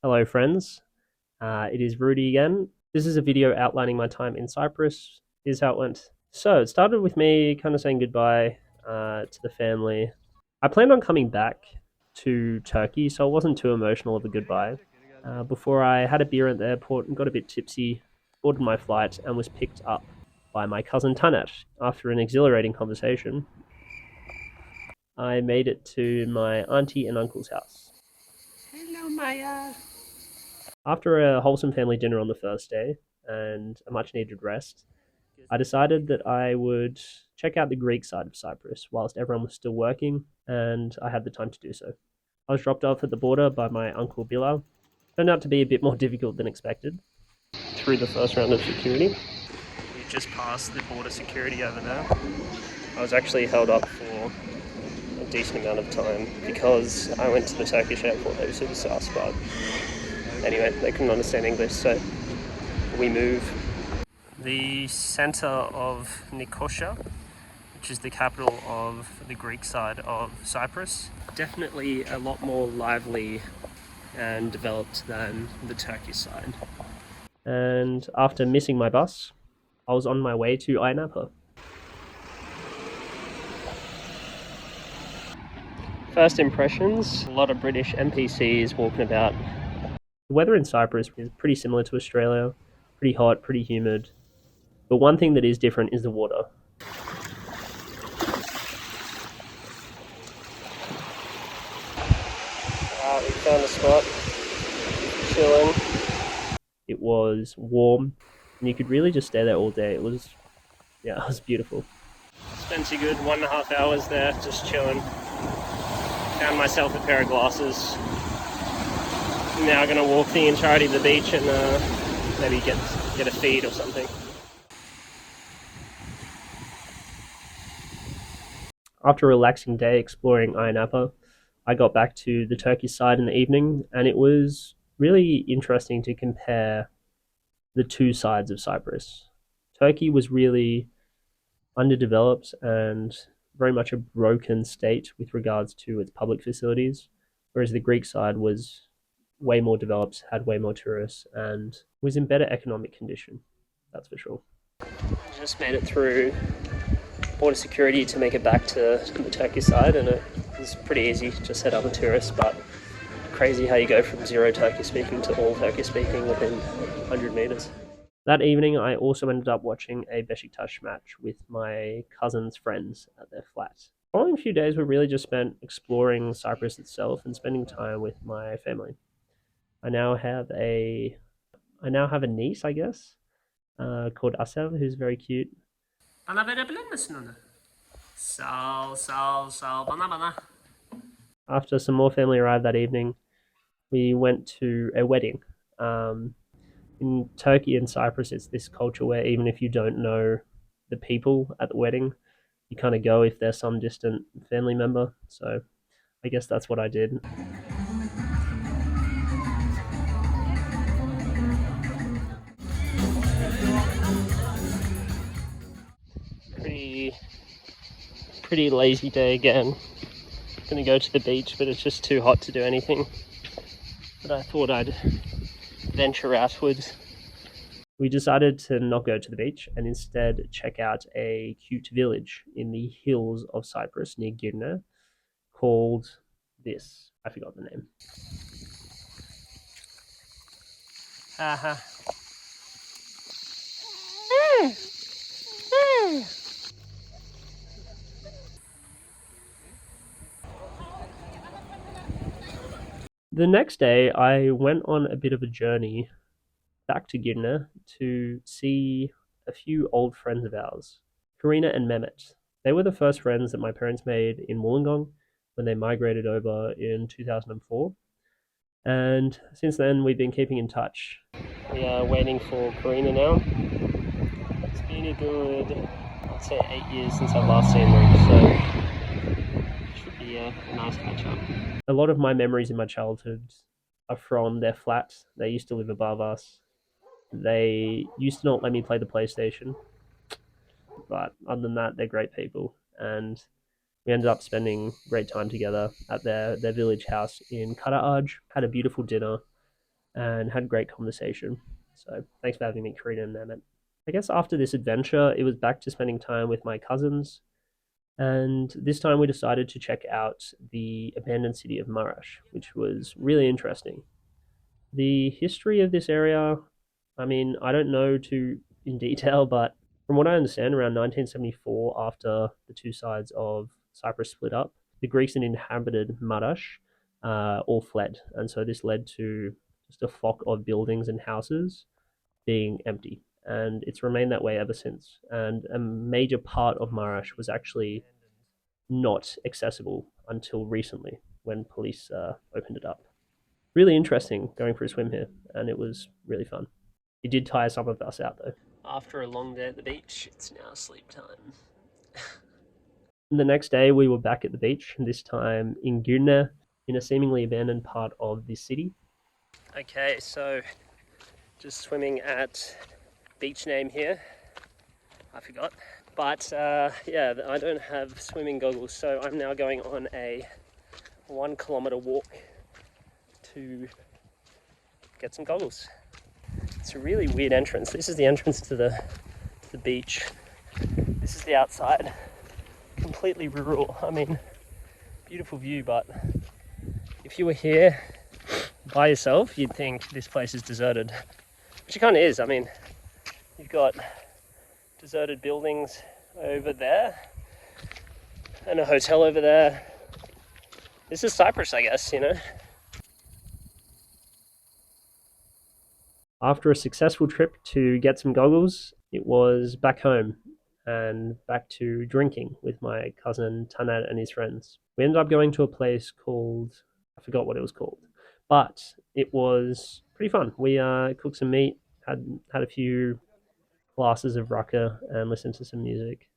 Hello friends, it is Rudy again. This is a video outlining my time in Cyprus. Here's how it went. So it started with me kind of saying goodbye to the family. I planned on coming back to Turkey, so I wasn't too emotional of a goodbye. Before I had a beer at the airport and got a bit tipsy, boarded my flight and was picked up by my cousin Tanet. After an exhilarating conversation, I made it to my auntie and uncle's house. Hello, Maya. After a wholesome family dinner on the first day and a much needed rest, I decided that I would check out the Greek side of Cyprus whilst everyone was still working and I had the time to do so. I was dropped off at the border by my uncle Bilal. Turned out to be a bit more difficult than expected through the first round of security. We just passed the border security over there. I was actually held up for a decent amount of time because I went to the Turkish airport. They were super sus, but anyway, they couldn't understand English, so we move. The center of Nicosia, which is the capital of the Greek side of Cyprus, definitely a lot more lively and developed than the Turkish side. And after missing my bus, I was on my way to Ayia Napa. First impressions, a lot of British NPCs walking about. The weather in Cyprus is pretty similar to Australia, pretty hot, pretty humid. But one thing that is different is the water. We found a spot, chilling. It was warm, and you could really just stay there all day. It was beautiful. Spent a good 1.5 hours there, just chilling. Found myself a pair of glasses. Now I'm gonna walk the entirety of the beach and maybe get a feed or something. After a relaxing day exploring Ayia Napa, I got back to the Turkish side in the evening, and it was really interesting to compare the two sides of Cyprus. Turkey was really underdeveloped and very much a broken state with regards to its public facilities, whereas the Greek side was way more developed, had way more tourists, and was in better economic condition. That's for sure. Just made it through border security to make it back to the Turkish side, and it was pretty easy. Just set up a tourist, but crazy how you go from zero Turkish speaking to all Turkish speaking within 100 meters. That evening, I also ended up watching a Besiktas match with my cousin's friends at their flat. The following few days were really just spent exploring Cyprus itself and spending time with my family. I now have a niece, I guess, called Asev, who's very cute. Bana verebilir misin onu? Sağ ol, sağ ol, sağ ol. Bana. After some more family arrived that evening, we went to a wedding. In Turkey and Cyprus, it's this culture where even if you don't know the people at the wedding, you kind of go if there's some distant family member. So I guess that's what I did. Pretty pretty lazy day again. Gonna go to the beach, but it's just too hot to do anything. But I thought I'd venture outwards. We decided to not go to the beach and instead check out a cute village in the hills of Cyprus near Girne called this. I forgot the name. Haha. The next day, I went on a bit of a journey back to Girne to see a few old friends of ours, Karina and Mehmet. They were the first friends that my parents made in Wollongong when they migrated over in 2004. And since then, we've been keeping in touch. We are waiting for Karina now. It's been a good, I'd say, 8 years since I've last seen them, so it should be a nice catch up. A lot of my memories in my childhood are from their flat. They used to live above us. They used to not let me play the PlayStation, but other than that, they're great people. And we ended up spending great time together at their village house in Karaaj. Had a beautiful dinner, and had a great conversation. So thanks for having me, Karina and Mehmet. I guess after this adventure, it was back to spending time with my cousins, and this time we decided to check out the abandoned city of Marash, which was really interesting. The history of this area, I mean, I don't know too in detail, but from what I understand, around 1974, after the two sides of Cyprus split up, the Greeks that inhabited Marash all fled. And so this led to just a flock of buildings and houses being empty. And it's remained that way ever since. And a major part of Marash was actually not accessible until recently when police opened it up. Really interesting going for a swim here, and it was really fun. It did tire some of us out though. After a long day at the beach, it's now sleep time. The next day, we were back at the beach, this time in Girne, in a seemingly abandoned part of the city. Okay, so just swimming at beach name here. I forgot. But yeah, I don't have swimming goggles, so I'm now going on a 1 kilometer walk to get some goggles. It's a really weird entrance. This is the entrance to the beach. This is the outside. Completely rural. I mean, beautiful view, but if you were here by yourself, you'd think this place is deserted. Which it kind of is. I mean, you've got deserted buildings over there and a hotel over there. This is Cyprus, I guess, you know. After a successful trip to get some goggles, it was back home and back to drinking with my cousin Tanat and his friends. We ended up going to a place called, I forgot what it was called, but it was pretty fun. We cooked some meat, had a few glasses of raka, and listened to some music.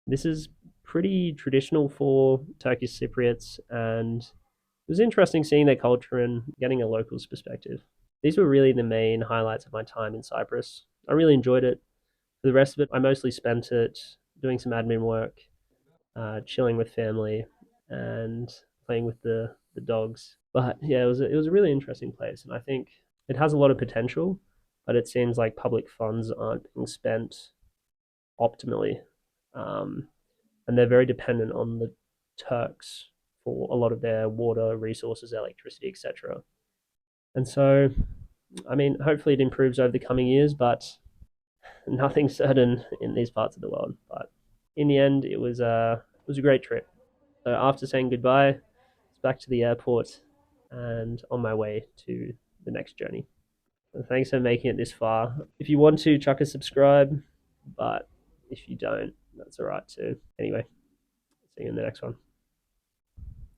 This is pretty traditional for Turkish Cypriots, and it was interesting seeing their culture and getting a local's perspective. These were really the main highlights of my time in Cyprus. I really enjoyed it. For the rest of it, I mostly spent it doing some admin work, chilling with family, and playing with the dogs. But yeah, it was a really interesting place, and I think it has a lot of potential. But it seems like public funds aren't being spent optimally, um, and they're very dependent on the Turks for a lot of their water resources, electricity, etc. And so, I mean, hopefully it improves over the coming years, but nothing's certain in these parts of the world. But in the end, it was a great trip. So after saying goodbye, it's back to the airport and on my way to the next journey. So thanks for making it this far. If you want to, chuck a subscribe, but if you don't, that's all right too. Anyway, see you in the next one.